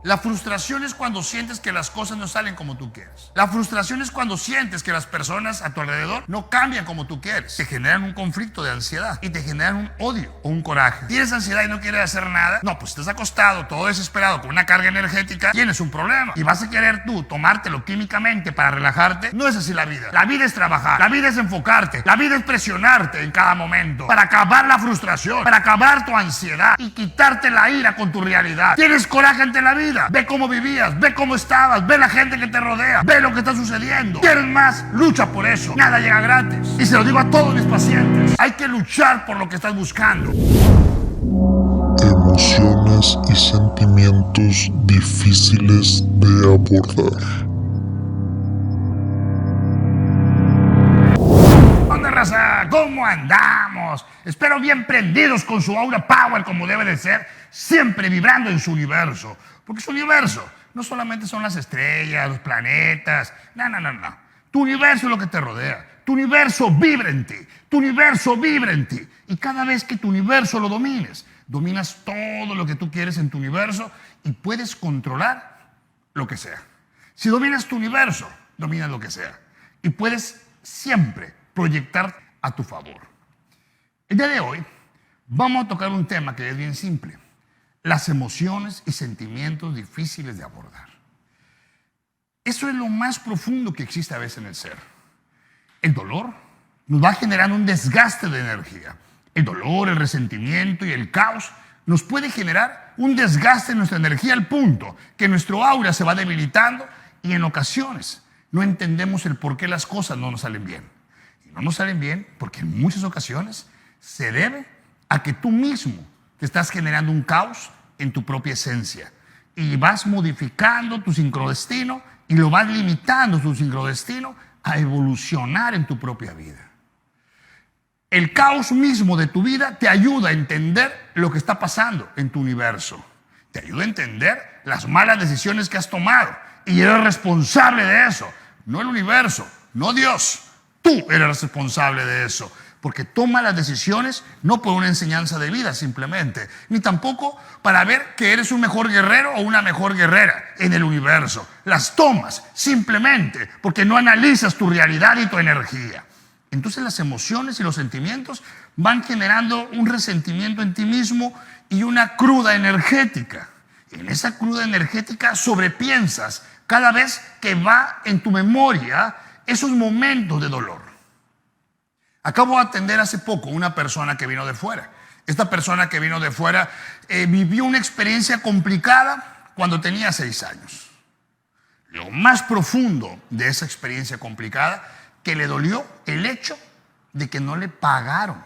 La frustración es cuando sientes que las cosas no salen como tú quieres. La frustración es cuando sientes que las personas a tu alrededor no cambian como tú quieres. Te generan un conflicto de ansiedad y te generan un odio o un coraje. ¿Tienes ansiedad y no quieres hacer nada? No, pues estás acostado, todo desesperado, con una carga energética, tienes un problema. Y vas a querer tú tomártelo químicamente para relajarte. No es así la vida. La vida es trabajar, la vida es enfocarte, la vida es presionarte en cada momento para acabar la frustración, para acabar tu ansiedad y quitarte la ira con tu realidad. ¿Tienes coraje ante la vida? Ve cómo vivías, ve cómo estabas, ve la gente que te rodea, ve lo que está sucediendo. ¿Quieres más? Lucha por eso. Nada llega gratis. Y se lo digo a todos mis pacientes. Hay que luchar por lo que estás buscando. Emociones y sentimientos difíciles de abordar. ¿Dónde, raza? ¿Cómo andamos? Espero bien prendidos con su aura power como debe de ser, siempre vibrando en su universo. Porque su universo no solamente son las estrellas, los planetas, no. Tu universo es lo que te rodea. Tu universo vibra en ti. Tu universo vibra en ti. Y cada vez que tu universo lo domines, dominas todo lo que tú quieres en tu universo y puedes controlar lo que sea. Si dominas tu universo, dominas lo que sea. Y puedes siempre proyectar a tu favor. El día de hoy vamos a tocar un tema que es bien simple. Las emociones y sentimientos difíciles de abordar. Eso es lo más profundo que existe a veces en el ser. El dolor nos va generando un desgaste de energía. El dolor, el resentimiento y el caos nos puede generar un desgaste de nuestra energía al punto que nuestro aura se va debilitando y en ocasiones no entendemos el por qué las cosas no nos salen bien. Y no nos salen bien porque en muchas ocasiones se debe a que tú mismo te estás generando un caos en tu propia esencia y vas modificando tu sincrodestino y lo vas limitando tu sincrodestino a evolucionar en tu propia vida. El caos mismo de tu vida te ayuda a entender lo que está pasando en tu universo. Te ayuda a entender las malas decisiones que has tomado y eres responsable de eso. No el universo, no Dios. Tú eres responsable de eso. Porque toma las decisiones no por una enseñanza de vida simplemente, ni tampoco para ver que eres un mejor guerrero o una mejor guerrera en el universo. Las tomas simplemente porque no analizas tu realidad y tu energía. Entonces las emociones y los sentimientos van generando un resentimiento en ti mismo y una cruda energética. En esa cruda energética sobrepiensas cada vez que va en tu memoria esos momentos de dolor. Acabo de atender hace poco una persona que vino de fuera. Esta persona que vino de fuera vivió una experiencia complicada cuando tenía 6 años. Lo más profundo de esa experiencia complicada, que le dolió el hecho de que no le pagaron.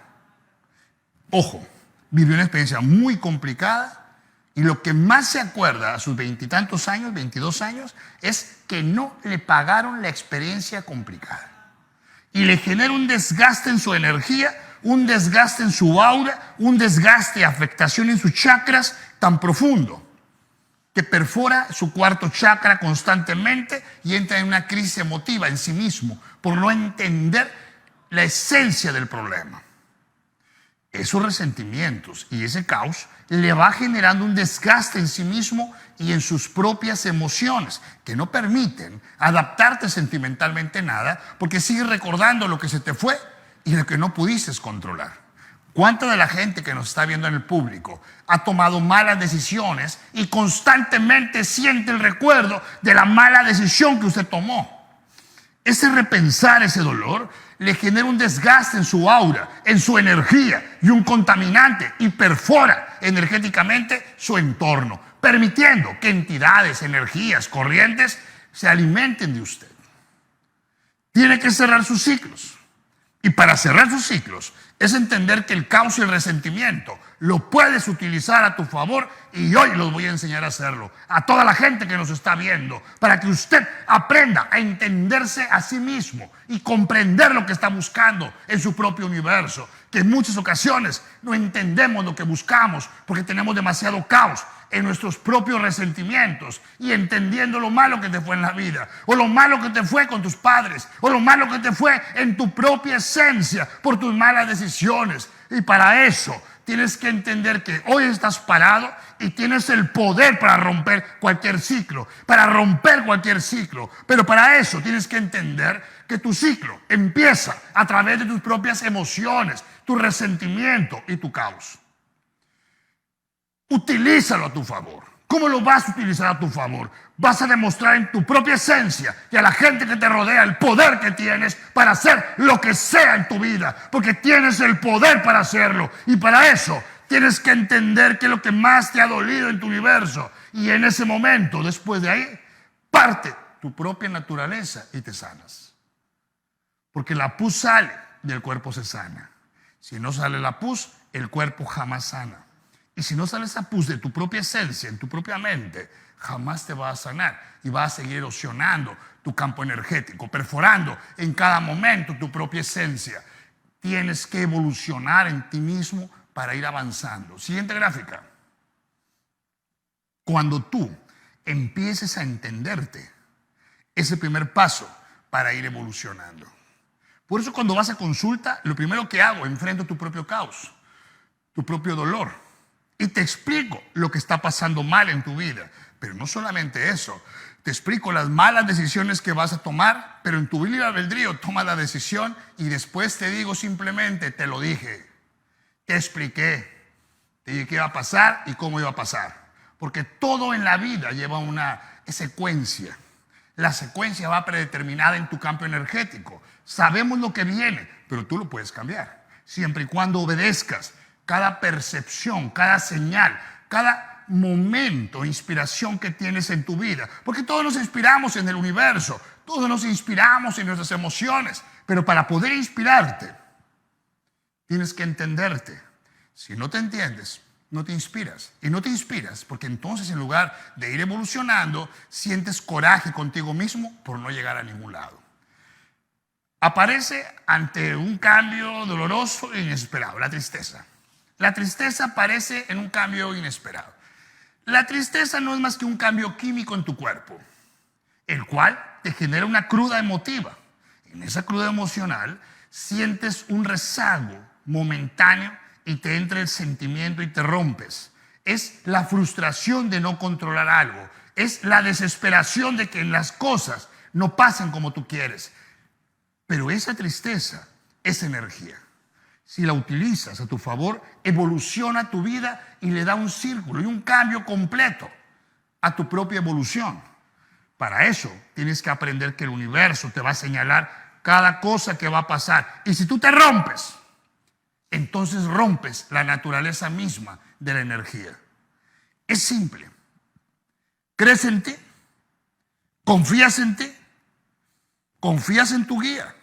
Ojo, vivió una experiencia muy complicada y lo que más se acuerda a sus 20 y tantos años, 22 años, es que no le pagaron la experiencia complicada. Y le genera un desgaste en su energía, un desgaste en su aura, un desgaste, afectación en sus chakras tan profundo que perfora su cuarto chakra constantemente y entra en una crisis emotiva en sí mismo por no entender la esencia del problema. Esos resentimientos y ese caos le va generando un desgaste en sí mismo y en sus propias emociones que no permiten adaptarte sentimentalmente nada porque sigues recordando lo que se te fue y lo que no pudiste controlar. ¿Cuánta de la gente que nos está viendo en el público ha tomado malas decisiones y constantemente siente el recuerdo de la mala decisión que usted tomó? Ese repensar ese dolor le genera un desgaste en su aura, en su energía y un contaminante y perfora energéticamente su entorno, permitiendo que entidades, energías, corrientes se alimenten de usted. Tiene que cerrar sus ciclos. Y para cerrar sus ciclos es entender que el caos y el resentimiento lo puedes utilizar a tu favor y hoy los voy a enseñar a hacerlo. A toda la gente que nos está viendo, para que usted aprenda a entenderse a sí mismo y comprender lo que está buscando en su propio universo. Que en muchas ocasiones no entendemos lo que buscamos porque tenemos demasiado caos en nuestros propios resentimientos y entendiendo lo malo que te fue en la vida, o lo malo que te fue con tus padres, o lo malo que te fue en tu propia esencia por tus malas decisiones. Y para eso tienes que entender que hoy estás parado y tienes el poder para romper cualquier ciclo, Pero para eso tienes que entender que tu ciclo empieza a través de tus propias emociones, tu resentimiento y tu caos. Utilízalo a tu favor. ¿Cómo lo vas a utilizar a tu favor? Vas a demostrar en tu propia esencia y a la gente que te rodea el poder que tienes para hacer lo que sea en tu vida, porque tienes el poder para hacerlo. Y para eso tienes que entender qué es lo que más te ha dolido en tu universo. Y en ese momento, después de ahí, parte tu propia naturaleza y te sanas. Porque la pus sale y el cuerpo se sana. Si no sale la pus, el cuerpo jamás sana. Y si no sale esa pus de tu propia esencia, en tu propia mente, jamás te va a sanar y va a seguir erosionando tu campo energético, perforando en cada momento tu propia esencia. Tienes que evolucionar en ti mismo para ir avanzando. Siguiente gráfica. Cuando tú empieces a entenderte, es el primer paso para ir evolucionando. Por eso cuando vas a consulta, lo primero que hago, enfrento tu propio caos, tu propio dolor. Y te explico lo que está pasando mal en tu vida. Pero no solamente eso. Te explico las malas decisiones que vas a tomar, pero en tu libre albedrío toma la decisión y después te digo simplemente, te lo dije, te expliqué, te dije qué iba a pasar y cómo iba a pasar. Porque todo en la vida lleva una secuencia. La secuencia va predeterminada en tu campo energético. Sabemos lo que viene, pero tú lo puedes cambiar. Siempre y cuando obedezcas cada percepción, cada señal, cada momento, inspiración que tienes en tu vida. Porque todos nos inspiramos en el universo, todos nos inspiramos en nuestras emociones. Pero para poder inspirarte, tienes que entenderte. Si no te entiendes, no te inspiras. Y no te inspiras porque entonces en lugar de ir evolucionando, sientes coraje contigo mismo por no llegar a ningún lado. Aparece ante un cambio doloroso e inesperado, la tristeza. La tristeza aparece en un cambio inesperado. La tristeza no es más que un cambio químico en tu cuerpo, el cual te genera una cruda emotiva. En esa cruda emocional sientes un rezago momentáneo y te entra el sentimiento y te rompes. Es la frustración de no controlar algo. Es la desesperación de que las cosas no pasen como tú quieres. Pero esa tristeza es energía. Si la utilizas a tu favor, evoluciona tu vida y le da un círculo y un cambio completo a tu propia evolución. Para eso tienes que aprender que el universo te va a señalar cada cosa que va a pasar. Y si tú te rompes, entonces rompes la naturaleza misma de la energía. Es simple. ¿Crees en ti? ¿Confías en ti? ¿Confías en tu guía?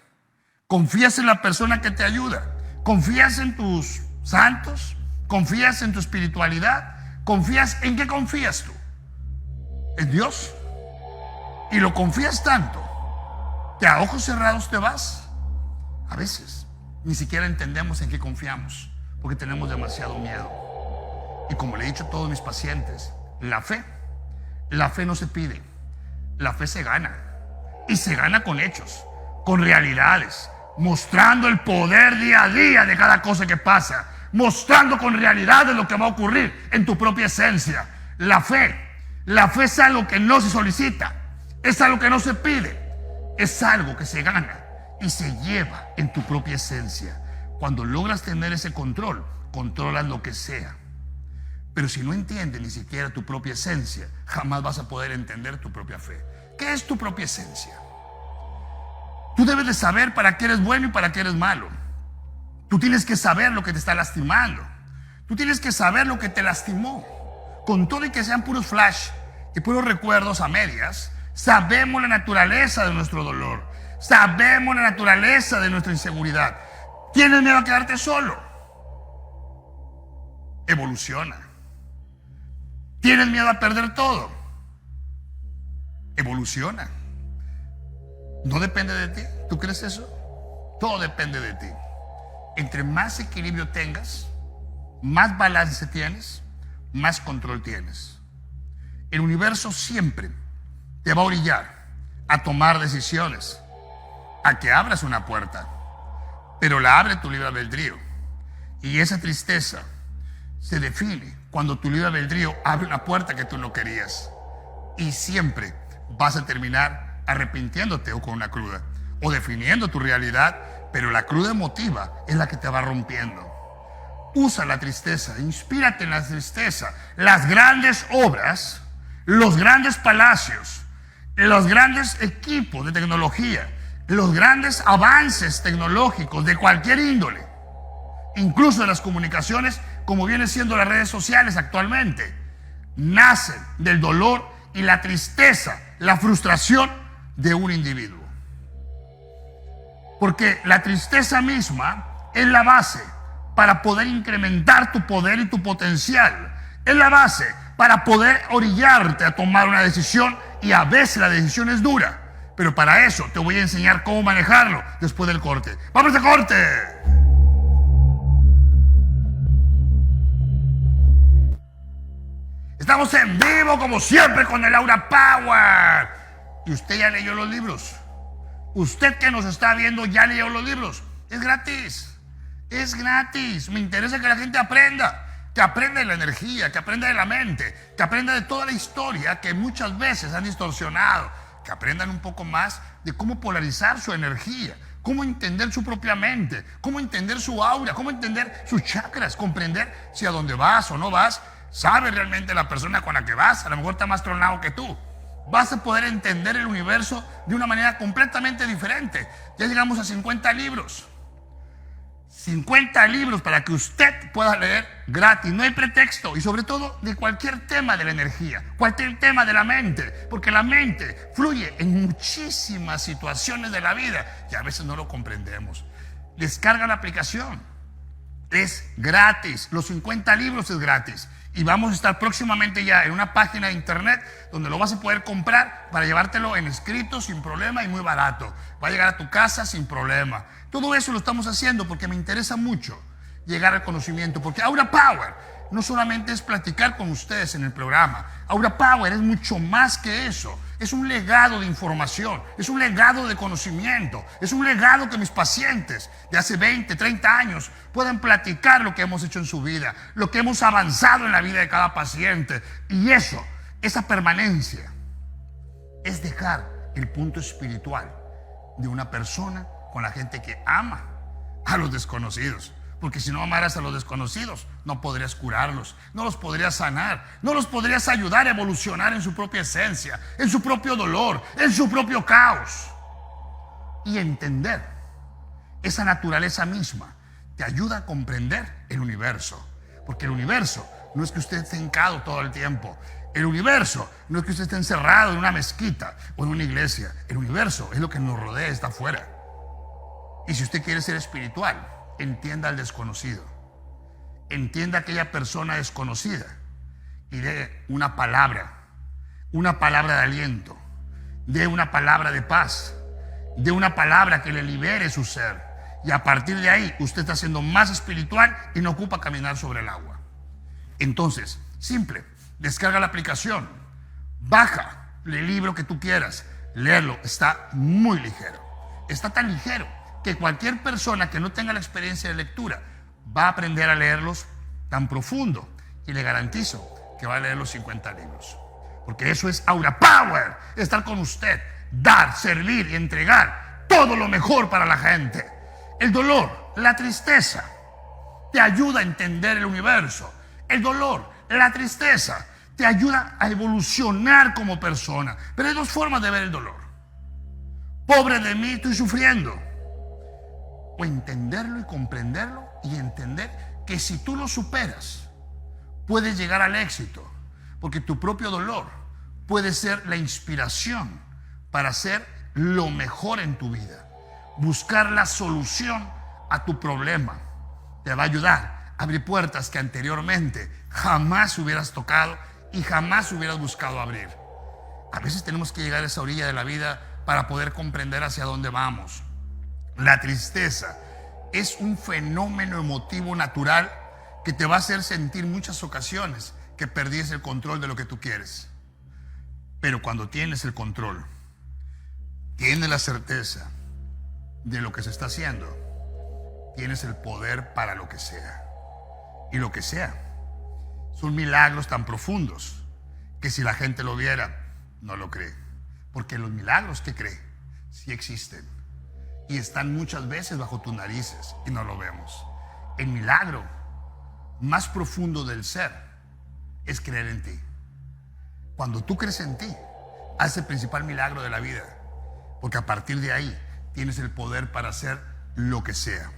¿Confías en la persona que te ayuda? ¿Confías en tus santos? ¿Confías en tu espiritualidad? ¿Confías en qué confías tú? ¿En Dios? Y lo confías tanto que a ojos cerrados te vas. A veces ni siquiera entendemos en qué confiamos porque tenemos demasiado miedo. Y como le he dicho a todos mis pacientes, la fe no se pide, la fe se gana. Y se gana con hechos, con realidades, mostrando el poder día a día de cada cosa que pasa, mostrando con realidades lo que va a ocurrir en tu propia esencia. La fe es algo que no se solicita, es algo que no se pide, es algo que se gana y se lleva en tu propia esencia. Cuando logras tener ese control, controlas lo que sea. Pero si no entiendes ni siquiera tu propia esencia, jamás vas a poder entender tu propia fe. ¿Qué es tu propia esencia? Tú debes de saber para qué eres bueno y para qué eres malo. Tú tienes que saber lo que te está lastimando. Tú tienes que saber lo que te lastimó. Con todo y que sean puros flash y puros recuerdos a medias, sabemos la naturaleza de nuestro dolor. Sabemos la naturaleza de nuestra inseguridad. ¿Tienes miedo a quedarte solo? Evoluciona. ¿Tienes miedo a perder todo? Evoluciona. No depende de ti. ¿Tú crees eso? Todo depende de ti. Entre más equilibrio tengas, más balance tienes, más control tienes. El universo siempre te va a orillar a tomar decisiones, a que abras una puerta, pero la abre tu libre albedrío. Y esa tristeza se define cuando tu libre albedrío abre una puerta que tú no querías. Y siempre vas a terminar arrepintiéndote o con una cruda, o definiendo tu realidad, pero la cruda emotiva es la que te va rompiendo. Usa la tristeza, inspírate en la tristeza. Las grandes obras, los grandes palacios, los grandes equipos de tecnología, los grandes avances tecnológicos de cualquier índole, incluso de las comunicaciones, como vienen siendo las redes sociales actualmente, nacen del dolor y la tristeza, la frustración de un individuo. Porque la tristeza misma es la base para poder incrementar tu poder y tu potencial. Es la base para poder orillarte a tomar una decisión, y a veces la decisión es dura. Pero para eso te voy a enseñar cómo manejarlo después del corte. ¡Vamos a corte! Estamos en vivo como siempre con el Aura Power. Y usted ya leyó los libros. Usted que nos está viendo ya leyó los libros. Es gratis. Es gratis. Me interesa que la gente aprenda. Que aprenda de la energía, que aprenda de la mente, que aprenda de toda la historia que muchas veces han distorsionado. Que aprendan un poco más de cómo polarizar su energía, cómo entender su propia mente, cómo entender su aura, cómo entender sus chakras, comprender si a dónde vas o no vas. ¿Sabe realmente la persona con la que vas? A lo mejor está más tronado que tú. Vas a poder entender el universo de una manera completamente diferente. Ya llegamos a 50 libros. 50 libros para que usted pueda leer gratis. No hay pretexto. Y sobre todo de cualquier tema de la energía, cualquier tema de la mente. Porque la mente fluye en muchísimas situaciones de la vida y a veces no lo comprendemos. Descarga la aplicación. Es gratis. Los 50 libros es gratis. Y vamos a estar próximamente ya en una página de internet donde lo vas a poder comprar para llevártelo en escrito sin problema y muy barato. Va a llegar a tu casa sin problema. Todo eso lo estamos haciendo porque me interesa mucho llegar al conocimiento. Porque Aura Power no solamente es platicar con ustedes en el programa. Aura Power es mucho más que eso. Es un legado de información, es un legado de conocimiento, es un legado que mis pacientes de hace 20, 30 años puedan platicar lo que hemos hecho en su vida, lo que hemos avanzado en la vida de cada paciente. Y eso, esa permanencia, es dejar el punto espiritual de una persona con la gente que ama a los desconocidos. Porque si no amaras a los desconocidos, no podrías curarlos, no los podrías sanar, no los podrías ayudar a evolucionar en su propia esencia, en su propio dolor, en su propio caos. Y entender esa naturaleza misma te ayuda a comprender el universo. Porque el universo no es que usted esté hincado todo el tiempo. El universo no es que usted esté encerrado en una mezquita o en una iglesia. El universo es lo que nos rodea, está afuera. Y si usted quiere ser espiritual, entienda al desconocido. Entienda a aquella persona desconocida y dé una palabra de aliento, dé una palabra de paz, dé una palabra que le libere su ser. Y a partir de ahí, usted está siendo más espiritual y no ocupa caminar sobre el agua. Entonces, simple, descarga la aplicación, baja el libro que tú quieras, léelo, está muy ligero. Está tan ligero que cualquier persona que no tenga la experiencia de lectura va a aprender a leerlos tan profundo, y le garantizo que va a leer los 50 libros. Porque eso es Aura Power, estar con usted, dar, servir y entregar todo lo mejor para la gente. El dolor, la tristeza, te ayuda a entender el universo. El dolor, la tristeza, te ayuda a evolucionar como persona. Pero hay dos formas de ver el dolor. Pobre de mí, estoy sufriendo. O entenderlo y comprenderlo y entender que si tú lo superas, puedes llegar al éxito. Porque tu propio dolor puede ser la inspiración para hacer lo mejor en tu vida. Buscar la solución a tu problema te va a ayudar a abrir puertas que anteriormente jamás hubieras tocado y jamás hubieras buscado abrir. A veces tenemos que llegar a esa orilla de la vida para poder comprender hacia dónde vamos. La tristeza es un fenómeno emotivo natural que te va a hacer sentir muchas ocasiones que perdiste el control de lo que tú quieres. Pero cuando tienes el control, tienes la certeza de lo que se está haciendo, tienes el poder para lo que sea. Y lo que sea Son milagros tan profundos que si la gente lo viera, no lo cree. Porque los milagros que cree sí existen y están muchas veces bajo tus narices y no lo vemos. El milagro más profundo del ser es creer en ti. Cuando tú crees en ti, haces el principal milagro de la vida, porque a partir de ahí tienes el poder para hacer lo que sea.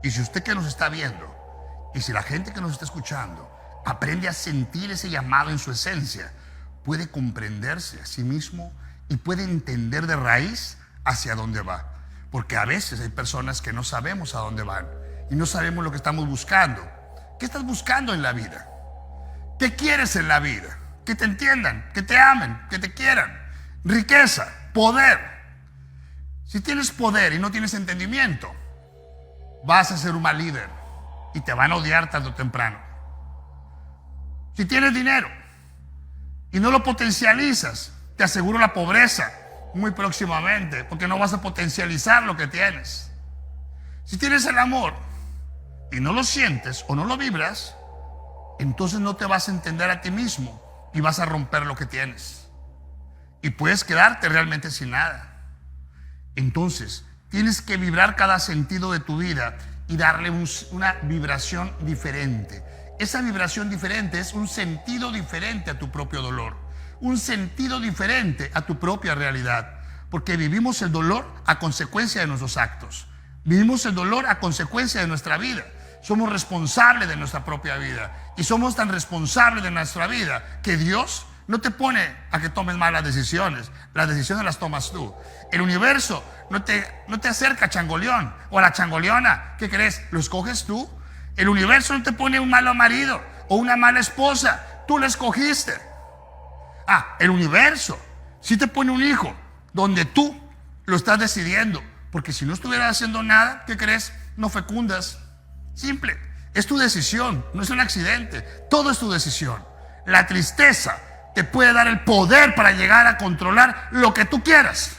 Y si usted que nos está viendo, y si la gente que nos está escuchando aprende a sentir ese llamado en su esencia, puede comprenderse a sí mismo y puede entender de raíz hacia dónde va. Porque a veces hay personas que no sabemos a dónde van y no sabemos lo que estamos buscando. ¿Qué estás buscando en la vida? ¿Qué quieres en la vida? Que te entiendan, que te amen, que te quieran. Riqueza, poder. Si tienes poder y no tienes entendimiento, vas a ser un mal líder y te van a odiar tarde o temprano. Si tienes dinero y no lo potencializas, te aseguro la pobreza muy próximamente, porque no vas a potencializar lo que tienes. Si tienes el amor y no lo sientes o no lo vibras, entonces no te vas a entender a ti mismo y vas a romper lo que tienes y puedes quedarte realmente sin nada. Entonces tienes que vibrar cada sentido de tu vida y darle una vibración diferente. Esa vibración diferente es un sentido diferente a tu propio dolor, un sentido diferente a tu propia realidad, porque vivimos el dolor a consecuencia de nuestros actos, vivimos el dolor a consecuencia de nuestra vida. Somos responsables de nuestra propia vida y somos tan responsables de nuestra vida que Dios no te pone a que tomes malas decisiones. Las decisiones las tomas tú. El universo no te acerca a changoleón o a la changoleona. ¿Qué crees? ¿Lo escoges tú? El universo no te pone un malo marido o una mala esposa. Tú lo escogiste. El universo sí te pone un hijo donde tú lo estás decidiendo. Porque si no estuvieras haciendo nada, ¿qué crees? No fecundas. Simple. Es tu decisión. No es un accidente. Todo es tu decisión. La tristeza te puede dar el poder para llegar a controlar lo que tú quieras.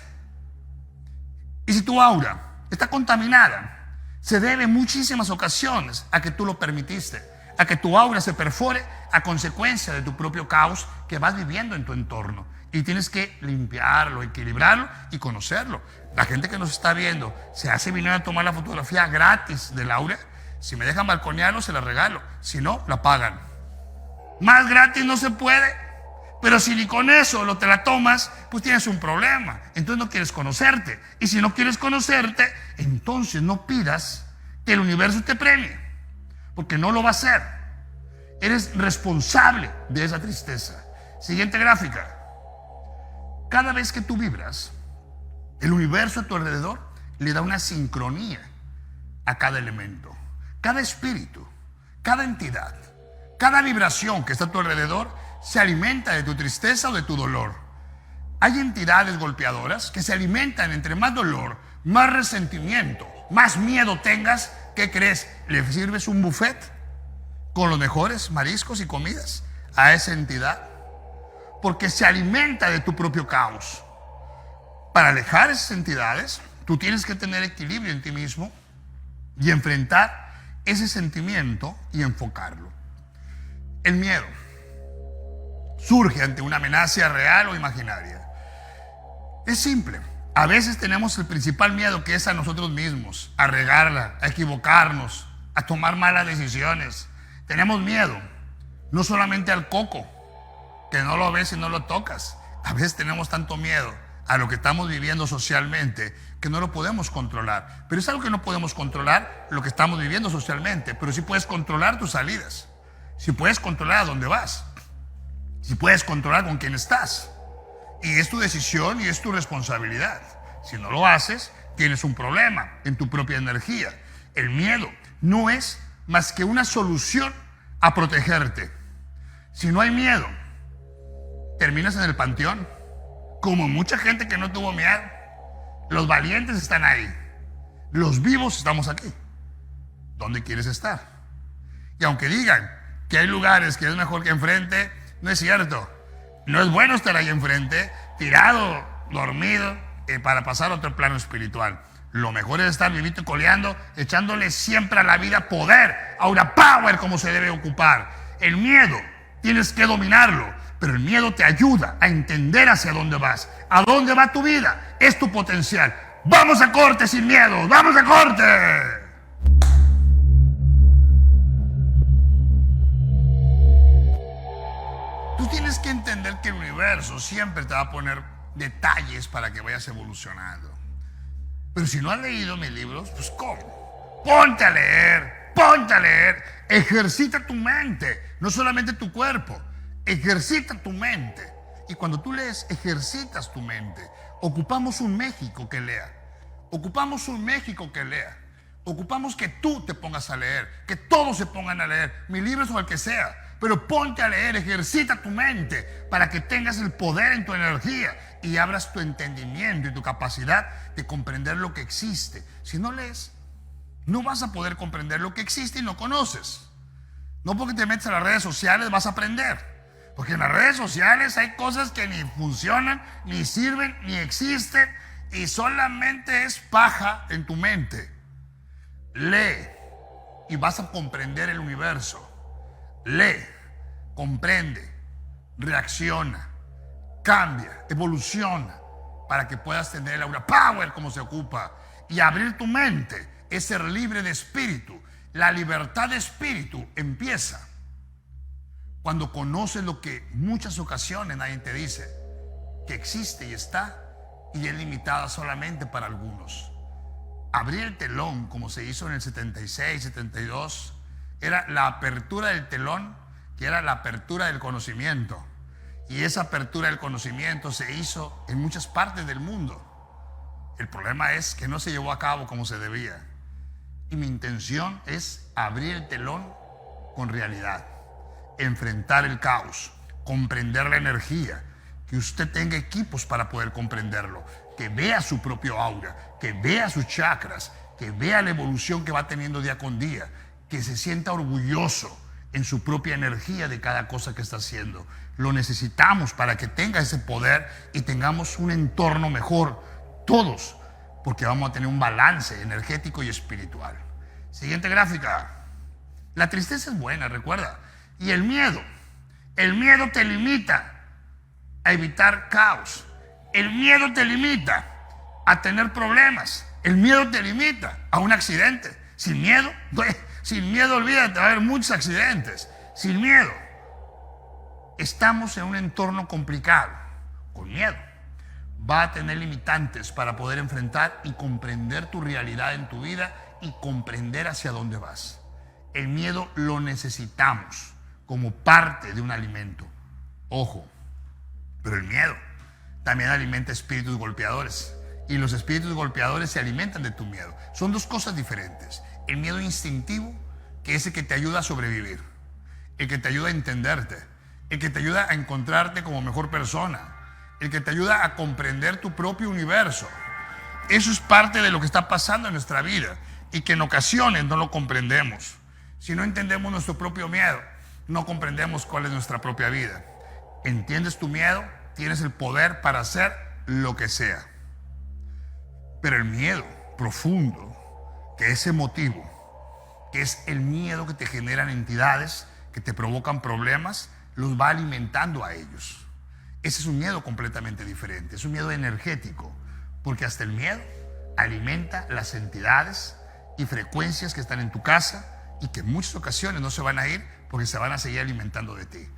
Y si tu aura está contaminada, se debe en muchísimas ocasiones a que tú lo permitiste, a que tu aura se perfore a consecuencia de tu propio caos que vas viviendo en tu entorno. Y tienes que limpiarlo, equilibrarlo y conocerlo. La gente que nos está viendo se hace venir a tomar la fotografía gratis del aura. Si me dejan balconearlo, se la regalo. Si no, la pagan. Más gratis no se puede. Pero si ni con eso te la tomas, pues tienes un problema. Entonces no quieres conocerte. Y si no quieres conocerte, entonces no pidas que el universo te premie. Porque no lo va a hacer. Eres responsable de esa tristeza. Siguiente gráfica. Cada vez que tú vibras, el universo a tu alrededor le da una sincronía a cada elemento. Cada espíritu, cada entidad, cada vibración que está a tu alrededor se alimenta de tu tristeza o de tu dolor. Hay entidades golpeadoras que se alimentan entre más dolor, más resentimiento, más miedo tengas. ¿Qué crees? ¿Le sirves un buffet con los mejores mariscos y comidas a esa entidad? Porque se alimenta de tu propio caos. Para alejar esas entidades, tú tienes que tener equilibrio en ti mismo y enfrentar ese sentimiento y enfocarlo. El miedo surge ante una amenaza real o imaginaria. Es simple. A veces tenemos el principal miedo, que es a nosotros mismos, a regarla, a equivocarnos, a tomar malas decisiones. Tenemos miedo no solamente al coco, que no lo ves y no lo tocas. A veces tenemos tanto miedo a lo que estamos viviendo socialmente que no lo podemos controlar. Pero es algo que no podemos controlar, lo que estamos viviendo socialmente. Pero sí puedes controlar tus salidas. Sí puedes controlar a dónde vas. Sí puedes controlar con quién estás. Y es tu decisión y es tu responsabilidad. Si no lo haces, tienes un problema en tu propia energía. El miedo no es más que una solución a protegerte. Si no hay miedo, terminas en el panteón, como mucha gente que no tuvo miedo. Los valientes están ahí. Los vivos estamos aquí. ¿Dónde quieres estar? Y aunque digan que hay lugares que es mejor que enfrente, no es cierto. No es bueno estar ahí enfrente, tirado, dormido, para pasar a otro plano espiritual. Lo mejor es estar vivito y coleando, echándole siempre a la vida poder, aura power, como se debe ocupar. El miedo tienes que dominarlo, pero el miedo te ayuda a entender hacia dónde vas. ¿A dónde va tu vida? Es tu potencial. ¡Vamos a corte sin miedo! ¡Vamos a corte! Tú tienes que entender que el universo siempre te va a poner detalles para que vayas evolucionando. Pero si no has leído mis libros, pues ¿cómo? Ponte a leer, ponte a leer. Ejercita tu mente, no solamente tu cuerpo. Ejercita tu mente. Y cuando tú lees, ejercitas tu mente. Ocupamos un México que lea. Ocupamos un México que lea. Ocupamos que tú te pongas a leer, que todos se pongan a leer, mis libros o el que sea. Pero ponte a leer, ejercita tu mente para que tengas el poder en tu energía y abras tu entendimiento y tu capacidad de comprender lo que existe. Si no lees, no vas a poder comprender lo que existe y no conoces. No porque te metes a las redes sociales vas a aprender. Porque en las redes sociales hay cosas que ni funcionan, ni sirven, ni existen y solamente es paja en tu mente. Lee y vas a comprender el universo. Lee, comprende, reacciona, cambia, evoluciona para que puedas tener el aura power como se ocupa y abrir tu mente, es ser libre de espíritu. La libertad de espíritu empieza cuando conoces lo que muchas ocasiones nadie te dice, que existe y está y es limitada solamente para algunos. Abrir el telón como se hizo en el 76, 72 era la apertura del telón, que era la apertura del conocimiento. Y esa apertura del conocimiento se hizo en muchas partes del mundo. El problema es que no se llevó a cabo como se debía. Y mi intención es abrir el telón con realidad, enfrentar el caos, comprender la energía, que usted tenga equipos para poder comprenderlo, que vea su propio aura, que vea sus chakras, que vea la evolución que va teniendo día con día, que se sienta orgulloso en su propia energía de cada cosa que está haciendo. Lo necesitamos para que tenga ese poder y tengamos un entorno mejor, todos, porque vamos a tener un balance energético y espiritual. Siguiente gráfica. La tristeza es buena, recuerda. Y el miedo te limita a evitar caos. El miedo te limita a tener problemas. El miedo te limita a un accidente. Sin miedo, olvídate, va a haber muchos accidentes. Sin miedo. Estamos en un entorno complicado. Con miedo. Va a tener limitantes para poder enfrentar y comprender tu realidad en tu vida y comprender hacia dónde vas. El miedo lo necesitamos como parte de un alimento. Ojo, pero el miedo también alimenta espíritus golpeadores. Y los espíritus golpeadores se alimentan de tu miedo. Son dos cosas diferentes. El miedo instintivo, que es el que te ayuda a sobrevivir, el que te ayuda a entenderte, el que te ayuda a encontrarte como mejor persona, el que te ayuda a comprender tu propio universo. Eso es parte de lo que está pasando en nuestra vida y que en ocasiones no lo comprendemos. Si no entendemos nuestro propio miedo, no comprendemos cuál es nuestra propia vida. ¿Entiendes tu miedo? Tienes el poder para hacer lo que sea. Pero el miedo profundo, que es emotivo, que es el miedo que te generan entidades, que te provocan problemas, los va alimentando a ellos. Ese es un miedo completamente diferente, es un miedo energético, porque hasta el miedo alimenta las entidades y frecuencias que están en tu casa y que en muchas ocasiones no se van a ir porque se van a seguir alimentando de ti.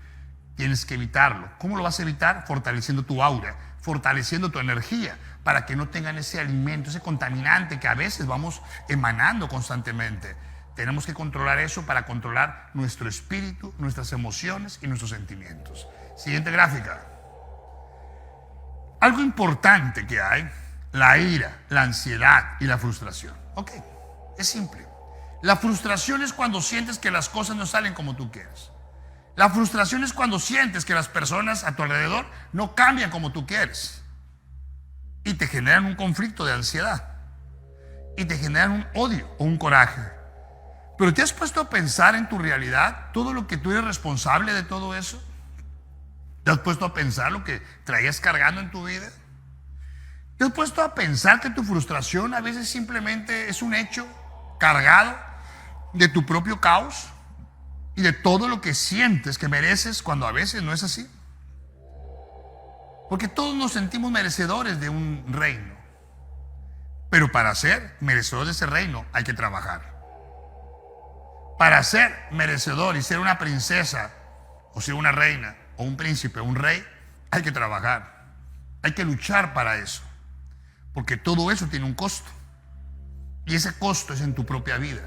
Tienes que evitarlo. ¿Cómo lo vas a evitar? Fortaleciendo tu aura, fortaleciendo tu energía para que no tengan ese alimento, ese contaminante que a veces vamos emanando constantemente. Tenemos que controlar eso para controlar nuestro espíritu, nuestras emociones y nuestros sentimientos. Siguiente gráfica. Algo importante que hay, la ira, la ansiedad y la frustración. Ok, es simple. La frustración es cuando sientes que las cosas no salen como tú quieres. La frustración es cuando sientes que las personas a tu alrededor no cambian como tú quieres. Y te generan un conflicto de ansiedad. Y te generan un odio o un coraje. Pero ¿te has puesto a pensar en tu realidad todo lo que tú eres responsable de todo eso? ¿Te has puesto a pensar lo que traías cargando en tu vida? ¿Te has puesto a pensar que tu frustración a veces simplemente es un hecho cargado de tu propio caos? y de todo lo que sientes que mereces cuando a veces no es así. Porque todos nos sentimos merecedores de un reino. Pero para ser merecedor de ese reino hay que trabajar. Para ser merecedor y ser una princesa, o ser una reina, o un príncipe, un rey, hay que trabajar. Hay que luchar para eso. Porque todo eso tiene un costo. Y ese costo es en tu propia vida.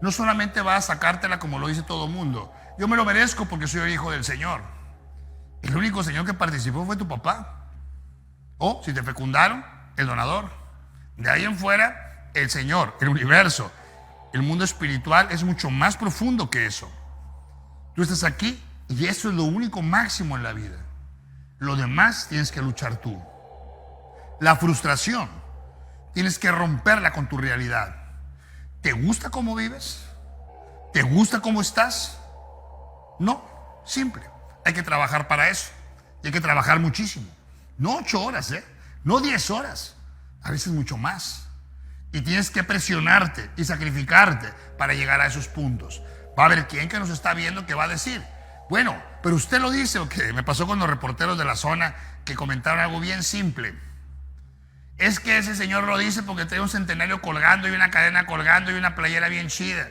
No solamente vas a sacártela como lo dice todo el mundo. Yo me lo merezco porque soy el hijo del Señor. El único Señor que participó fue tu papá. O, si te fecundaron, el donador. De ahí en fuera, el Señor, el universo, el mundo espiritual es mucho más profundo que eso. Tú estás aquí y eso es lo único máximo en la vida. Lo demás tienes que luchar tú. La frustración, tienes que romperla con tu realidad. ¿Te gusta cómo vives? ¿Te gusta cómo estás? No, simple. Hay que trabajar para eso. Y hay que trabajar muchísimo. No 8 horas, no 10 horas. A veces mucho más. Y tienes que presionarte y sacrificarte para llegar a esos puntos. Va a haber quien que nos está viendo que va a decir, bueno, pero usted lo dice, ¿o qué? Me pasó con los reporteros de la zona que comentaron algo bien simple. Es que ese señor lo dice porque trae un centenario colgando y una cadena colgando y una playera bien chida.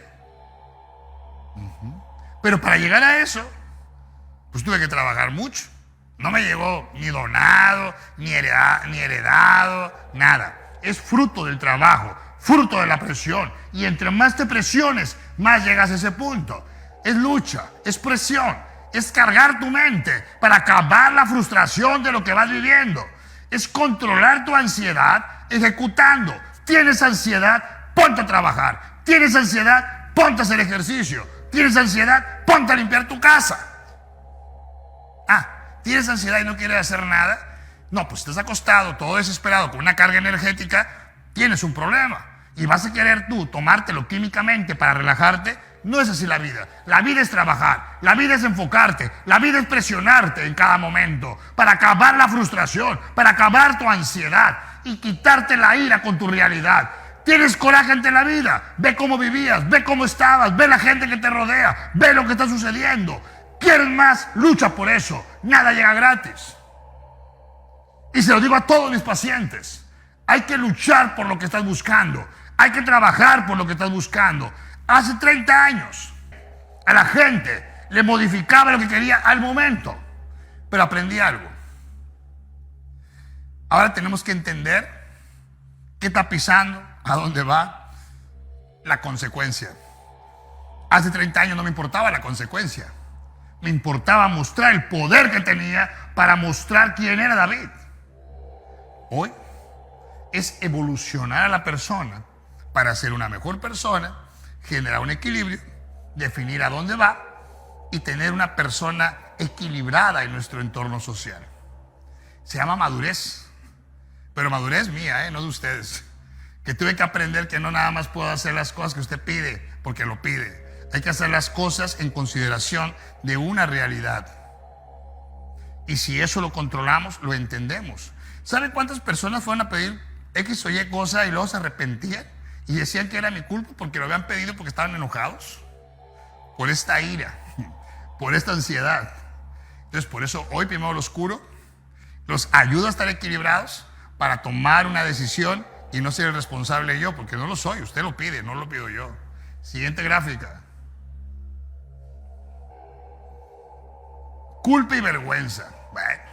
Pero para llegar a eso, pues tuve que trabajar mucho. No me llegó ni donado, ni heredado, nada. Es fruto del trabajo, fruto de la presión. Y entre más te presiones, más llegas a ese punto. Es lucha, es presión, es cargar tu mente para acabar la frustración de lo que vas viviendo. Es controlar tu ansiedad ejecutando. Tienes ansiedad, ponte a trabajar. Tienes ansiedad, ponte a hacer ejercicio. Tienes ansiedad, ponte a limpiar tu casa. ¿Tienes ansiedad y no quieres hacer nada? No, pues estás acostado, todo desesperado, con una carga energética, tienes un problema. Y vas a querer tú tomártelo químicamente para relajarte. No es así la vida. La vida es trabajar, la vida es enfocarte, la vida es presionarte en cada momento para acabar la frustración, para acabar tu ansiedad y quitarte la ira con tu realidad. ¿Tienes coraje ante la vida? Ve cómo vivías, ve cómo estabas, ve la gente que te rodea, ve lo que está sucediendo. ¿Quieres más? Lucha por eso. Nada llega gratis. Y se lo digo a todos mis pacientes. Hay que luchar por lo que estás buscando. Hay que trabajar por lo que estás buscando. Hace 30 años a la gente le modificaba lo que quería al momento. Pero aprendí algo. Ahora tenemos que entender qué está pisando, a dónde va, la consecuencia. Hace 30 años no me importaba la consecuencia. Me importaba mostrar el poder que tenía para mostrar quién era David. Hoy es evolucionar a la persona para ser una mejor persona, generar un equilibrio, definir a dónde va y tener una persona equilibrada en nuestro entorno social. Se llama madurez, pero madurez mía, no de ustedes. Que tuve que aprender que no nada más puedo hacer las cosas que usted pide porque lo pide. Hay que hacer las cosas en consideración de una realidad. Y si eso lo controlamos, lo entendemos. ¿Saben cuántas personas fueron a pedir X o Y cosa y luego se arrepentían? Y decían que era mi culpa porque lo habían pedido porque estaban enojados. Por esta ira, por esta ansiedad. Entonces, por eso hoy primero los curo, los ayudo a estar equilibrados para tomar una decisión y no ser el responsable yo, porque no lo soy. Usted lo pide, no lo pido yo. Siguiente gráfica. Culpa y vergüenza. Bueno,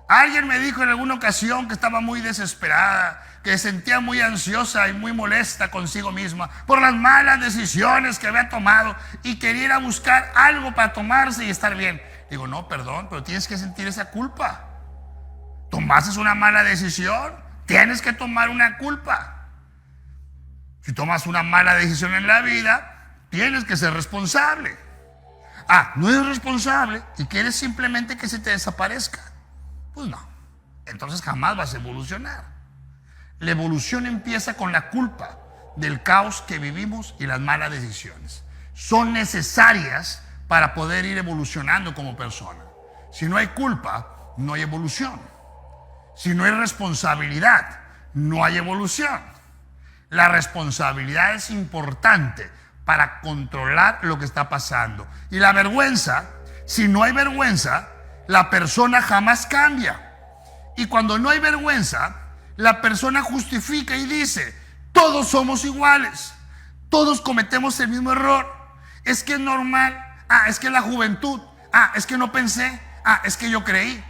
alguien me dijo en alguna ocasión que estaba muy desesperada, que se sentía muy ansiosa y muy molesta consigo misma por las malas decisiones que había tomado y quería ir a buscar algo para tomarse y estar bien. Digo, no, perdón, pero tienes que sentir esa culpa. Tomaste una mala decisión, tienes que tomar una culpa. Si tomas una mala decisión en la vida, tienes que ser responsable. No eres responsable y quieres simplemente que se te desaparezca. Pues no, entonces jamás vas a evolucionar. La evolución empieza con la culpa del caos que vivimos y las malas decisiones. Son necesarias para poder ir evolucionando como persona. Si no hay culpa, no hay evolución. Si no hay responsabilidad, no hay evolución. La responsabilidad es importante para controlar lo que está pasando. Y la vergüenza, si no hay vergüenza, la persona jamás cambia. Y cuando no hay vergüenza, la persona justifica y dice: todos somos iguales, todos cometemos el mismo error, es que es normal, es que es la juventud, es que no pensé, es que yo creí,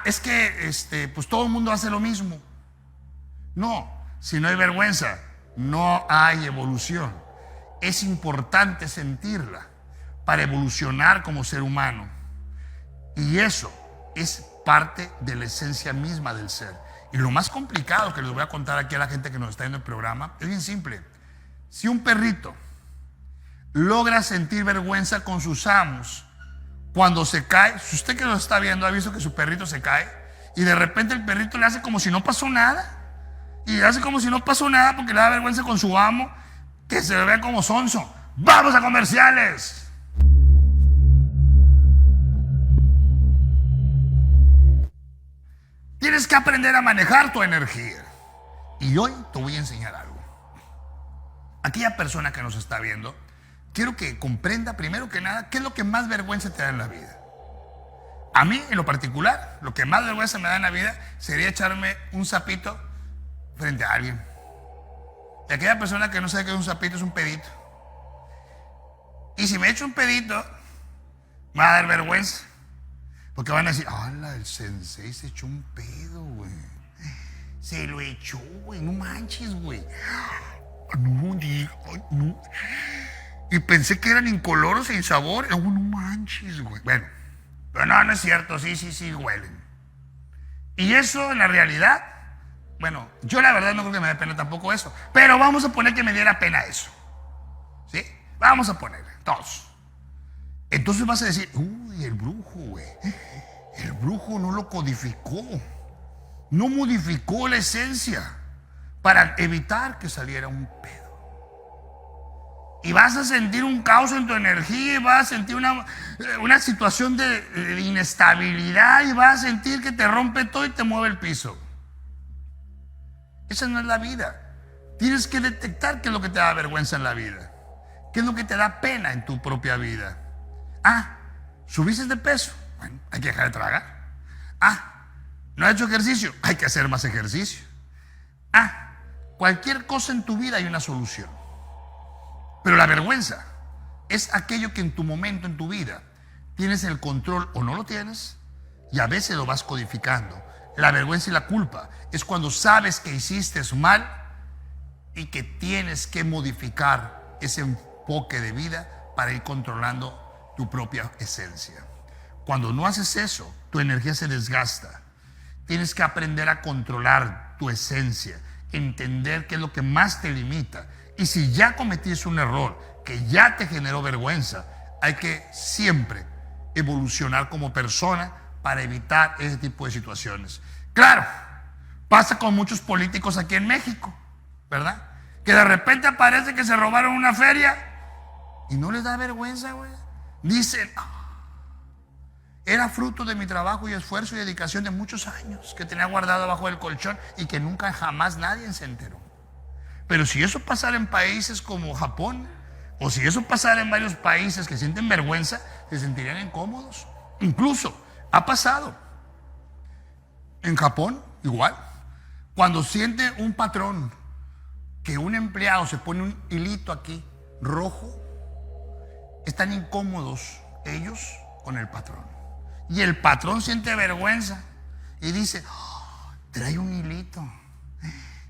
es que pues todo el mundo hace lo mismo. No, si no hay vergüenza, no hay evolución. Es importante sentirla para evolucionar como ser humano. Y eso es parte de la esencia misma del ser. Y lo más complicado que les voy a contar aquí a la gente que nos está viendo el programa es bien simple. Si un perrito logra sentir vergüenza con sus amos cuando se cae, si usted que nos está viendo ha visto que su perrito se cae y de repente el perrito le hace como si no pasó nada, y hace como si no pasó nada porque le da vergüenza con su amo, que se vea como sonso. ¡Vamos a comerciales! Tienes que aprender a manejar tu energía. Y hoy te voy a enseñar algo. Aquella persona que nos está viendo, quiero que comprenda primero que nada qué es lo que más vergüenza te da en la vida. A mí, en lo particular, lo que más vergüenza me da en la vida sería echarme un sapito frente a alguien. Y aquella persona que no sabe qué es un sapito, es un pedito. Y si me echo un pedito, me va a dar vergüenza. Porque van a decir: ¡hala! El sensei se echó un pedo, güey. Se lo echó, güey. No manches, güey. No. Y pensé que eran incoloros e sin sabor. No manches, güey. Bueno, pero no es cierto. Sí, huelen. Y eso en la realidad, bueno, yo la verdad no creo que me dé pena tampoco eso. Pero vamos a poner que me diera pena eso. ¿Sí? Vamos a poner, todos. Entonces vas a decir: uy, el brujo, güey. El brujo no lo codificó. No modificó la esencia para evitar que saliera un pedo. Y vas a sentir un caos en tu energía, y vas a sentir una situación de inestabilidad, y vas a sentir que te rompe todo y te mueve el piso. Esa no es la vida. Tienes que detectar qué es lo que te da vergüenza en la vida. ¿Qué es lo que te da pena en tu propia vida? ¿Subiste de peso? Bueno, hay que dejar de tragar. ¿No has hecho ejercicio? Hay que hacer más ejercicio. Cualquier cosa en tu vida hay una solución. Pero la vergüenza es aquello que en tu momento, en tu vida, tienes el control o no lo tienes, y a veces lo vas codificando. La vergüenza y la culpa es cuando sabes que hiciste mal y que tienes que modificar ese enfoque de vida para ir controlando tu propia esencia. Cuando no haces eso, tu energía se desgasta. Tienes que aprender a controlar tu esencia, entender qué es lo que más te limita. Y si ya cometiste un error que ya te generó vergüenza, hay que siempre evolucionar como persona para evitar ese tipo de situaciones. Claro, pasa con muchos políticos aquí en México, ¿verdad? Que de repente aparece que se robaron una feria y no les da vergüenza, güey. Dicen: era fruto de mi trabajo y esfuerzo y dedicación de muchos años que tenía guardado abajo del colchón y que nunca jamás nadie se enteró. Pero si eso pasara en países como Japón, o si eso pasara en varios países que sienten vergüenza, se sentirían incómodos. Incluso ha pasado en Japón, igual. Cuando siente un patrón que un empleado se pone un hilito aquí rojo, están incómodos ellos con el patrón. Y el patrón siente vergüenza y dice: trae un hilito.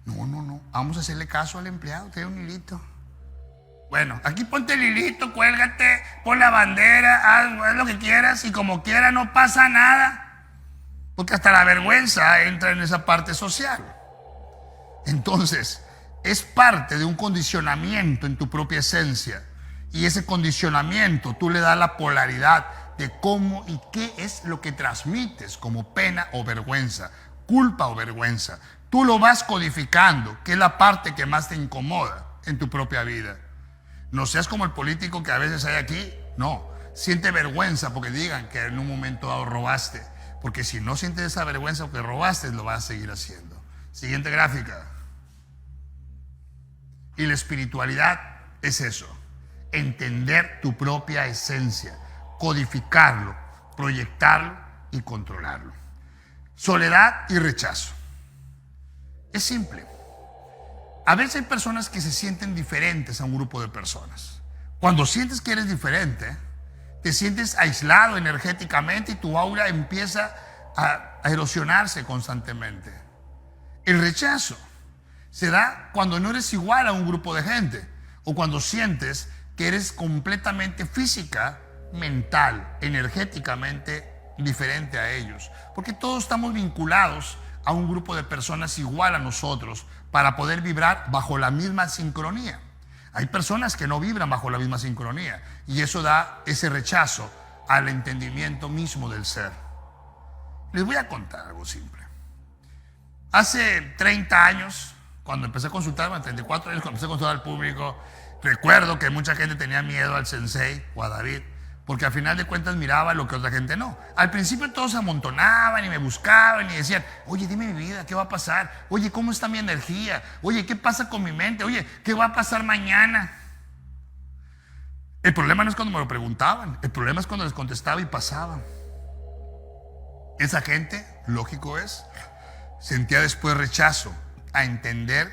No, vamos a hacerle caso al empleado, trae un hilito. Bueno, aquí ponte el hilito, cuélgate, pon la bandera, haz lo que quieras, y como quiera no pasa nada. Porque hasta la vergüenza entra en esa parte social. Entonces, es parte de un condicionamiento en tu propia esencia. Y ese condicionamiento tú le das la polaridad de cómo y qué es lo que transmites como pena o vergüenza, culpa o vergüenza. Tú lo vas codificando, que es la parte que más te incomoda en tu propia vida. No seas como el político que a veces hay aquí. No, siente vergüenza porque digan que en un momento dado robaste. Porque si no sientes esa vergüenza porque robaste, lo vas a seguir haciendo. Siguiente gráfica. Y la espiritualidad es eso. entender tu propia esencia, codificarlo, proyectarlo y controlarlo. Soledad y rechazo. Es simple. A veces hay personas que se sienten diferentes a un grupo de personas. Cuando sientes que eres diferente, te sientes aislado energéticamente y tu aura empieza a erosionarse constantemente. El rechazo se da cuando no eres igual a un grupo de gente o cuando sientes que eres completamente física, mental, energéticamente diferente a ellos. Porque todos estamos vinculados a un grupo de personas igual a nosotros para poder vibrar bajo la misma sincronía. Hay personas que no vibran bajo la misma sincronía y eso da ese rechazo al entendimiento mismo del ser. Les voy a contar algo simple. Hace 30 años, cuando empecé a consultar, 34 años, cuando empecé a consultar al público, recuerdo que mucha gente tenía miedo al sensei o a David, porque al final de cuentas miraba lo que otra gente no. Al principio todos se amontonaban y me buscaban y decían, oye, dime mi vida, ¿qué va a pasar? Oye, ¿cómo está mi energía? Oye, ¿qué pasa con mi mente? Oye, ¿qué va a pasar mañana? El problema no es cuando me lo preguntaban, el problema es cuando les contestaba y pasaba. Esa gente, lógico es, sentía después rechazo a entender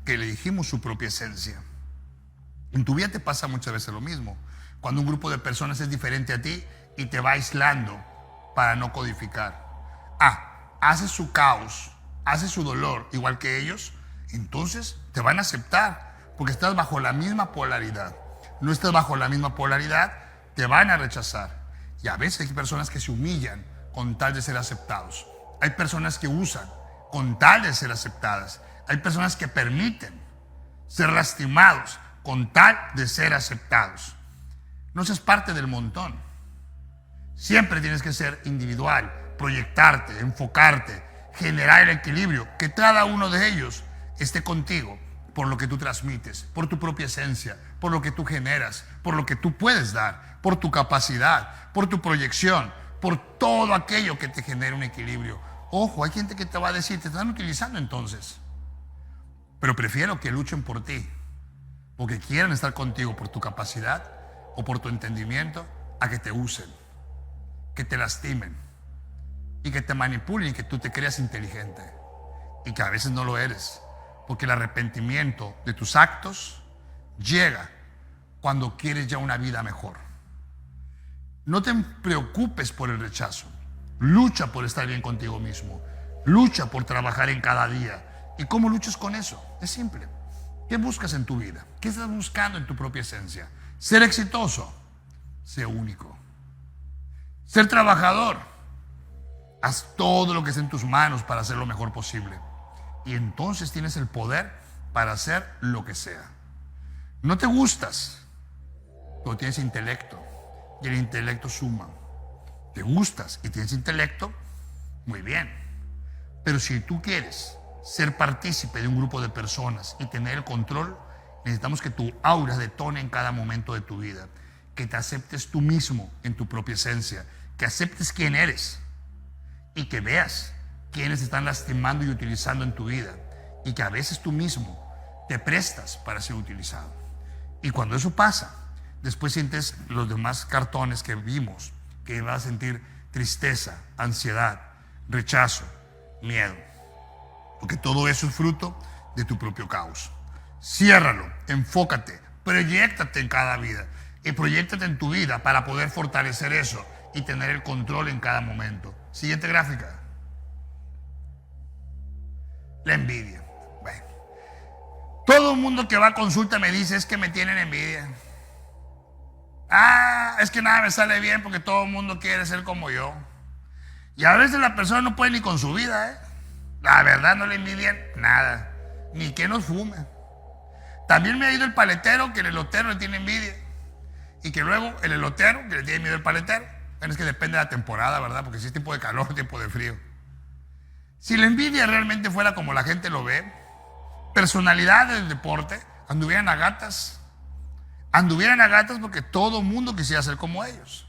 que le dijimos su propia esencia. En tu vida te pasa muchas veces lo mismo. Cuando un grupo de personas es diferente a ti y te va aislando para no codificar. Haces su caos, haces su dolor igual que ellos, entonces te van a aceptar porque estás bajo la misma polaridad. No estás bajo la misma polaridad, te van a rechazar. Y a veces hay personas que se humillan con tal de ser aceptados. Hay personas que usan con tal de ser aceptadas. Hay personas que permiten ser lastimados con tal de ser aceptados. No seas parte del montón. Siempre tienes que ser individual, proyectarte, enfocarte, generar el equilibrio, que cada uno de ellos esté contigo por lo que tú transmites, por tu propia esencia, por lo que tú generas, por lo que tú puedes dar, por tu capacidad, por tu proyección, por todo aquello que te genere un equilibrio. Ojo, hay gente que te va a decir, te están utilizando entonces. Pero prefiero que luchen por ti, porque quieren estar contigo por tu capacidad o por tu entendimiento, a que te usen, que te lastimen y que te manipulen y que tú te creas inteligente y que a veces no lo eres, porque el arrepentimiento de tus actos llega cuando quieres ya una vida mejor. No te preocupes por el rechazo, lucha por estar bien contigo mismo, lucha por trabajar en cada día. ¿Y cómo luchas con eso? Es simple. ¿Qué buscas en tu vida? ¿Qué estás buscando en tu propia esencia? Ser exitoso, sé único. Ser trabajador, haz todo lo que esté en tus manos para hacer lo mejor posible. Y entonces tienes el poder para hacer lo que sea. No te gustas, pero tienes intelecto. Y el intelecto suma. Te gustas y tienes intelecto, muy bien. Pero si tú quieres ser partícipe de un grupo de personas y tener el control, necesitamos que tu aura detone en cada momento de tu vida, que te aceptes tú mismo en tu propia esencia, que aceptes quién eres y que veas quiénes están lastimando y utilizando en tu vida y que a veces tú mismo te prestas para ser utilizado. Y cuando eso pasa, después sientes los demás cartones que vimos, que vas a sentir tristeza, ansiedad, rechazo, miedo, porque todo eso es fruto de tu propio caos. Ciérralo, enfócate, proyéctate en cada vida y proyéctate en tu vida para poder fortalecer eso y tener el control en cada momento. Siguiente gráfica. La envidia. Bueno, todo el mundo que va a consulta me dice, es que me tienen envidia. Es que nada me sale bien porque todo el mundo quiere ser como yo. Y a veces la persona no puede ni con su vida, ¿eh? La verdad no le envidian nada, ni que nos fume. También me ha ido el paletero que el elotero le tiene envidia. Y que luego el elotero que le tiene miedo al paletero. Bueno, es que depende de la temporada, ¿verdad? Porque si es tiempo de calor o tiempo de frío. Si la envidia realmente fuera como la gente lo ve, personalidades del deporte anduvieran a gatas. Anduvieran a gatas porque todo el mundo quisiera ser como ellos.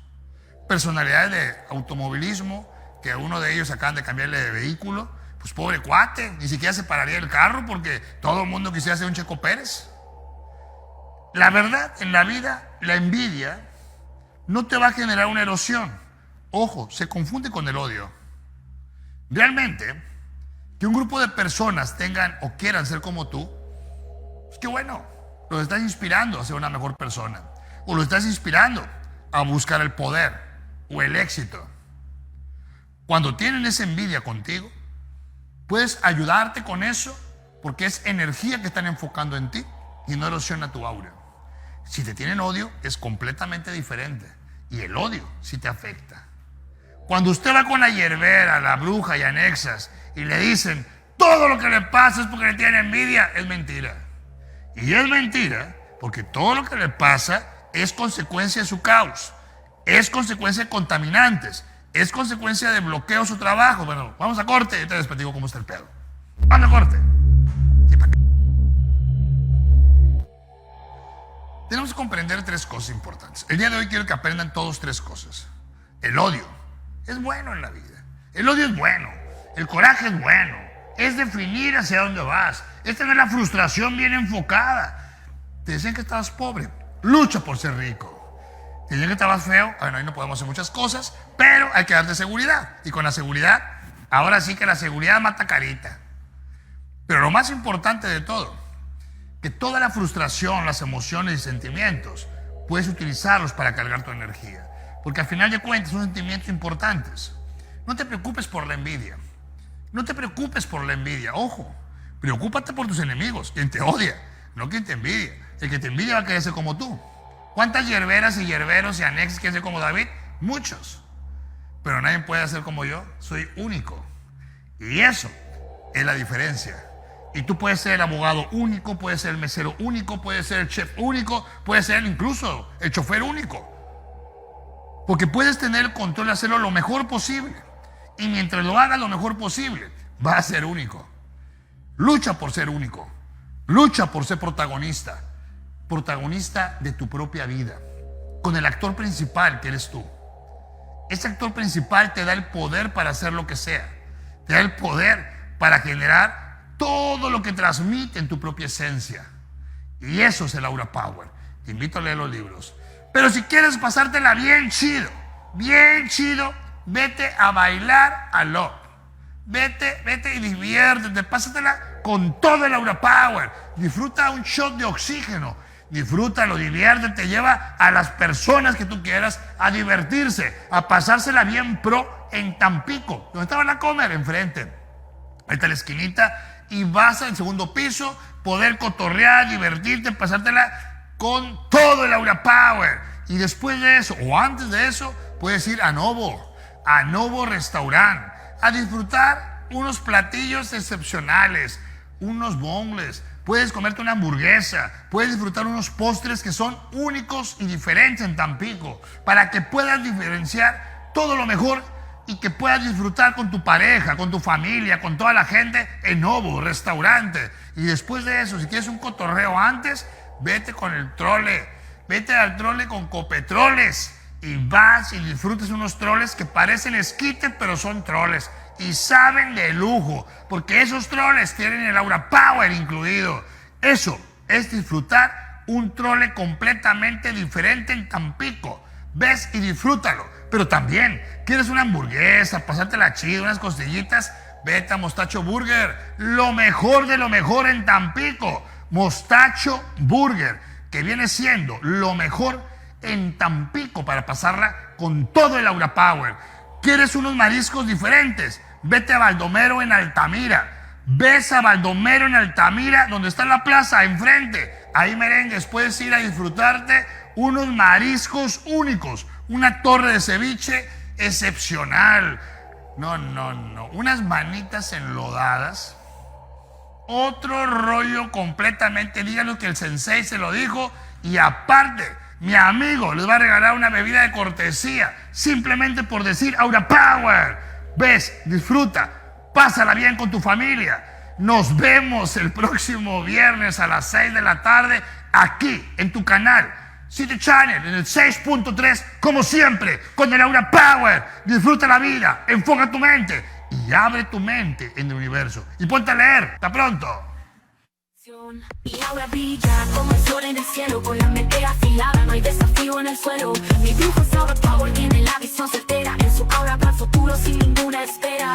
Personalidades de automovilismo, que a uno de ellos acaban de cambiarle de vehículo, pues pobre cuate, ni siquiera se pararía el carro porque todo el mundo quisiera ser un Checo Pérez. La verdad, en la vida, la envidia no te va a generar una erosión. Ojo, se confunde con el odio. Realmente, que un grupo de personas tengan o quieran ser como tú, pues qué bueno, los estás inspirando a ser una mejor persona. O los estás inspirando a buscar el poder o el éxito. Cuando tienen esa envidia contigo, puedes ayudarte con eso porque es energía que están enfocando en ti y no erosiona tu aura. Si te tienen odio, es completamente diferente. Y el odio sí te afecta. Cuando usted va con la hierbera, la bruja y anexas y le dicen todo lo que le pasa es porque le tienen envidia, es mentira. Y es mentira porque todo lo que le pasa es consecuencia de su caos, es consecuencia de contaminantes, es consecuencia de bloqueo su trabajo. Bueno, vamos a corte y te platico cómo está el pedo. Vamos a corte. Tenemos que comprender tres cosas importantes. El día de hoy quiero que aprendan todos tres cosas. El odio es bueno en la vida. El odio es bueno. El coraje es bueno. Es definir hacia dónde vas. Es tener la frustración bien enfocada. Te decían que estabas pobre. Lucha por ser rico. Te decían que estabas feo. Bueno, ahí no podemos hacer muchas cosas, pero hay que darte seguridad. Y con la seguridad, ahora sí que la seguridad mata carita. Pero lo más importante de todo, que toda la frustración, las emociones y sentimientos, puedes utilizarlos para cargar tu energía. Porque al final de cuentas son sentimientos importantes. No te preocupes por la envidia. No te preocupes por la envidia. Ojo, preocúpate por tus enemigos, quien te odia, no quien te envidia. El que te envidia va a querer ser como tú. ¿Cuántas hierberas y hierberos y anexos quieren ser como David? Muchos. Pero nadie puede ser como yo. Soy único. Y eso es la diferencia. Y tú puedes ser el abogado único, puedes ser el mesero único, puedes ser el chef único, puedes ser incluso el chofer único. Porque puedes tener el control de hacerlo lo mejor posible. Y mientras lo hagas lo mejor posible, vas a ser único. Lucha por ser único. Lucha por ser protagonista. Protagonista de tu propia vida. Con el actor principal que eres tú. Ese actor principal te da el poder para hacer lo que sea. Te da el poder para generar todo lo que transmite en tu propia esencia. Y eso es el Aura Power. Te invito a leer los libros. Pero si quieres pasártela bien chido, vete a bailar a Love. Vete y diviértete. Pásatela con todo el Aura Power. Disfruta un shot de oxígeno. Disfrútalo, diviértete. Lleva a las personas que tú quieras a divertirse, a pasársela bien pro en Tampico. Donde estaba la Comer, enfrente. Ahí está la esquinita. Y vas al segundo piso, poder cotorrear, divertirte, pasártela con todo el Aura Power. Y después de eso, o antes de eso, puedes ir a Novo Restaurant, a disfrutar unos platillos excepcionales, unos bongles. Puedes comerte una hamburguesa, puedes disfrutar unos postres que son únicos y diferentes en Tampico, para que puedas diferenciar todo lo mejor y que puedas disfrutar con tu pareja, con tu familia, con toda la gente en Novo Restaurante. Y después de eso, si quieres un cotorreo antes, vete con el trole. Vete al trole con Copetroles. Y vas y disfrutas unos troles que parecen esquite, pero son troles. Y saben de lujo, porque esos troles tienen el Aura Power incluido. Eso es disfrutar un trole completamente diferente en Tampico. Ves y disfrútalo. Pero también, ¿quieres una hamburguesa, pasártela chido, unas costillitas? Vete a Mostacho Burger, lo mejor de lo mejor en Tampico. Mostacho Burger, que viene siendo lo mejor en Tampico para pasarla con todo el Aura Power. ¿Quieres unos mariscos diferentes? Vete a Baldomero en Altamira. Ves a Baldomero en Altamira, donde está la plaza, enfrente. Ahí, merengues, puedes ir a disfrutarte unos mariscos únicos. Una torre de ceviche excepcional. No. Unas manitas enlodadas. Otro rollo completamente. Díganlo que el sensei se lo dijo. Y aparte, mi amigo les va a regalar una bebida de cortesía. Simplemente por decir Aura Power. Ves, disfruta. Pásala bien con tu familia. Nos vemos el próximo viernes a las 6 de la tarde aquí en tu canal City Channel, en el 6.3, como siempre, con el Aura Power. Disfruta la vida, enfoca tu mente y abre tu mente en el universo. Y ponte a leer. Hasta pronto. Mi aura brilla como el sol en el cielo, con la mente afilada, no hay desafío en el suelo. Mi brujo es Aura Power, tiene la visión certera, en su aura va el futuro sin ninguna espera.